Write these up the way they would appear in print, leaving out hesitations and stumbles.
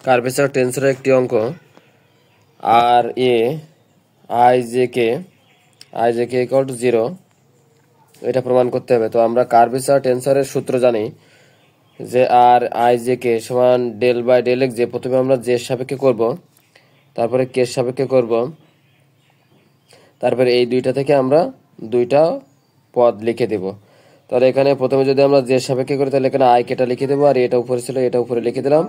Curvature টেন্সরের একটি অঙ্ক R A I J K equal to 0 এটা প্রমাণ করতে হবে। তো আমরা কার্ভেচার টেন্সরের সূত্র জানি যে আর আই জে কে সমান ডেল বাই ডেল এক্স, যে প্রথমে আমরা জে সাপেক্ষে করব, তারপরে কে সাপেক্ষে করব, তারপরে এই দুইটা থেকে আমরা দুইটা পদ লিখে দেব। তাহলে এখানে প্রথমে যদি আমরা জে সাপেক্ষে করি তাহলে এখানে আই কেটা লিখে দেবো, আর এটা উপরে ছিল এটা উপরে লিখে দিলাম।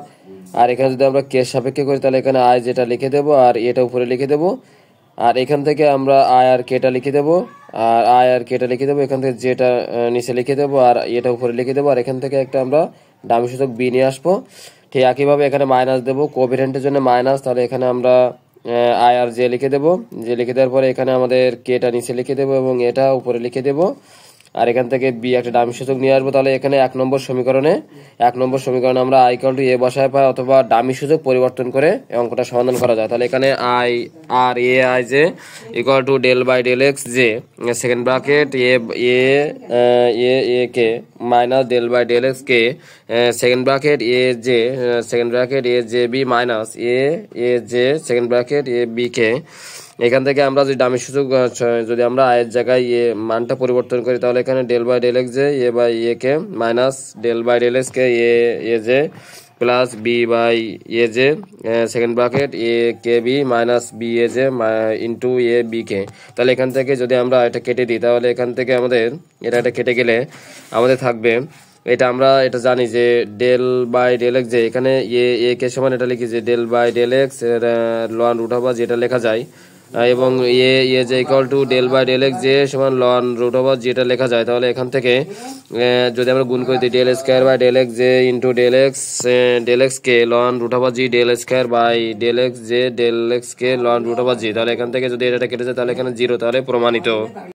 আর এখানে যদি আমরা কে সাপেক্ষে করি তাহলে এখানে আই যেটা লিখে দেবো আর এটা উপরে লিখে দেবো। আর এখান থেকে আমরা আই আর কেটা লিখে দেবো, আর আই আর কেটা লিখে দেবো। এখান থেকে যেটা নিচে লিখে দেবো আর এটা উপরে লিখে দেবো। আর এখান থেকে একটা আমরা ডামি সূচক বি নিয়ে আসবো। ঠিক একইভাবে এখানে মাইনাস দেবো, কোভেরিয়েন্টের জন্য মাইনাস। তাহলে এখানে আমরা আই আর জে লিখে দেবো, জে লিখে দেওয়ার পরে এখানে আমাদের কেটা নিচে লিখে দেবো এবং এটা উপরে লিখে দেবো। আর এখান থেকে বি একটা ডামি সূচক নিয়ে আসবো। তাহলে এখানে এক নম্বর সমীকরণে আমরা আই ইকুয়াল টু এ বসায় পাই, অথবা ডামি সূচক পরিবর্তন করে এই অঙ্কটা সমাধান করা যায়। তাহলে এখানে I R A I J equal to del by del X J second bracket A K minus del by del X K second bracket A J B minus A J second bracket A B K. এখান থেকে আমরা যদি dummy সূচক যদি আমরা আয়ের জায়গায় এ মানটা পরিবর্তন করি তাহলে এখানে del by del X J A by A K minus del by del X K A J plus B by A J second bracket A K B minus B A J into A B K. তাহলে এখান থেকে যদি আমরা এটা কেটে দিই তাহলে এখান থেকে আমাদের এটা কেটে গেলে আমাদের থাকবে এটা, আমরা এটা জানি যে ডেল বাই ডেল এক্স যে এখানে এ কে সমান এটা লিখি যে ডেল বাই ডেল এক্স এর লন রুট ওভার যেটা লেখা যায়, এবং এ যে equal to del by del x যে সমান লন রুট ওভার যেটা লেখা যায়। তাহলে এখান থেকে যদি আমরা গুণ করে দিই del square by del X J into del X K lon root over G del square by del X J del X K lon root over G. তাহলে এখান থেকে যদি এটা কেটে যায় তাহলে এখানে 0, তাহলে প্রমাণিত।